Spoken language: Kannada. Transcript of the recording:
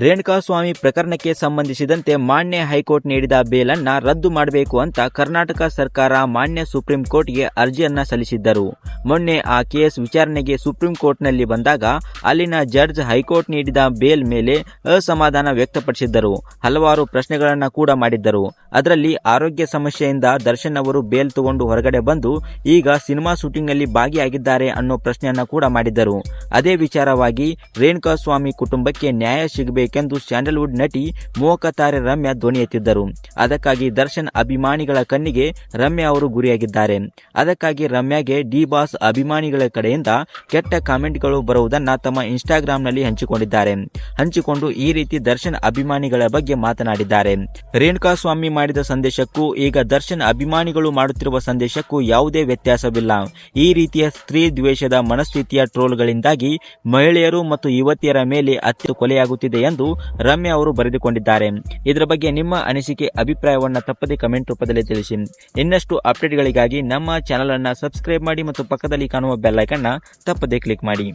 ರೇಣುಕಾಸ್ವಾಮಿ ಪ್ರಕರಣಕ್ಕೆ ಸಂಬಂಧಿಸಿದಂತೆ ಮಾನ್ಯ ಹೈಕೋರ್ಟ್ ನೀಡಿದ ಬೇಲನ್ನ ರದ್ದು ಮಾಡಬೇಕು ಅಂತ ಕರ್ನಾಟಕ ಸರ್ಕಾರ ಮಾನ್ಯ ಸುಪ್ರೀಂ ಕೋರ್ಟ್ಗೆ ಅರ್ಜಿಯನ್ನ ಸಲ್ಲಿಸಿದ್ದರು. ಮೊನ್ನೆ ಆ ಕೇಸ್ ವಿಚಾರಣೆಗೆ ಸುಪ್ರೀಂ ಕೋರ್ಟ್ನಲ್ಲಿ ಬಂದಾಗ ಅಲ್ಲಿನ ಜಡ್ಜ್ ಹೈಕೋರ್ಟ್ ನೀಡಿದ ಬೇಲ್ ಮೇಲೆ ಅಸಮಾಧಾನ ವ್ಯಕ್ತಪಡಿಸಿದ್ದರು. ಹಲವಾರು ಪ್ರಶ್ನೆಗಳನ್ನ ಕೂಡ ಮಾಡಿದ್ದರು. ಅದರಲ್ಲಿ ಆರೋಗ್ಯ ಸಮಸ್ಯೆಯಿಂದ ದರ್ಶನ್ ಅವರು ಬೇಲ್ ತಗೊಂಡು ಹೊರಗಡೆ ಬಂದು ಈಗ ಸಿನಿಮಾ ಶೂಟಿಂಗ್ ನಲ್ಲಿ ಭಾಗಿಯಾಗಿದ್ದಾರೆ ಅನ್ನೋ ಪ್ರಶ್ನೆಯನ್ನ ಕೂಡ ಮಾಡಿದ್ದರು. ಅದೇ ವಿಚಾರವಾಗಿ ರೇಣುಕಾಸ್ವಾಮಿ ಕುಟುಂಬಕ್ಕೆ ನ್ಯಾಯ ಸಿಗಬೇಕೆಂದು ಸ್ಯಾಂಡಲ್ವುಡ್ ನಟಿ ಮೋಹಕತಾರೆ ರಮ್ಯಾ ಧ್ವನಿ ಎತ್ತಿದ್ದರು. ಅದಕ್ಕಾಗಿ ದರ್ಶನ್ ಅಭಿಮಾನಿಗಳ ಕಣ್ಣಿಗೆ ರಮ್ಯಾ ಅವರು ಗುರಿಯಾಗಿದ್ದಾರೆ. ಅದಕ್ಕಾಗಿ ರಮ್ಯಾಗೆ ಡಿ ಬಾಸ್ ಅಭಿಮಾನಿಗಳ ಕಡೆಯಿಂದ ಕೆಟ್ಟ ಕಾಮೆಂಟ್ಗಳು ಬರುವುದನ್ನ ತಮ್ಮ ಇನ್ಸ್ಟಾಗ್ರಾಂನಲ್ಲಿ ಹಂಚಿಕೊಂಡು ಈ ರೀತಿ ದರ್ಶನ್ ಅಭಿಮಾನಿಗಳ ಬಗ್ಗೆ ಮಾತನಾಡಿದ್ದಾರೆ. ರೇಣುಕಾಸ್ವಾಮಿ ಮಾಡಿದ ಸಂದೇಶಕ್ಕೂ ಈಗ ದರ್ಶನ್ ಅಭಿಮಾನಿಗಳು ಮಾಡುತ್ತಿರುವ ಸಂದೇಶಕ್ಕೂ ಯಾವುದೇ ವ್ಯತ್ಯಾಸವಿಲ್ಲ. ಈ ರೀತಿಯ ಸ್ತ್ರೀ ದ್ವೇಷದ ಮನಸ್ಥಿತಿಯ ಟ್ರೋಲ್ಗಳಿಂದಾಗಿ ಮಹಿಳೆಯರು ಮತ್ತು ಯುವತಿಯರ ಮೇಲೆ ಕೊಲೆಯಾಗುತ್ತಿದೆ ಎಂದು ರಮ್ಯಾ ಅವರು ಬರೆದುಕೊಂಡಿದ್ದಾರೆ. ಇದರ ಬಗ್ಗೆ ನಿಮ್ಮ ಅನಿಸಿಕೆ ಅಭಿಪ್ರಾಯವನ್ನ ತಪ್ಪದೆ ಕಮೆಂಟ್ ರೂಪದಲ್ಲಿ ತಿಳಿಸಿ. ಇನ್ನಷ್ಟು ಅಪ್ಡೇಟ್ಗಳಿಗಾಗಿ ನಮ್ಮ ಚಾನೆಲ್ ಅನ್ನು ಸಬ್ಸ್ಕ್ರೈಬ್ ಮಾಡಿ ಮತ್ತು ಪಕ್ಕದಲ್ಲಿ ಕಾಣುವ ಬೆಲ್ ಐಕಾನ್ ತಪ್ಪದೆ ಕ್ಲಿಕ್ ಮಾಡಿ.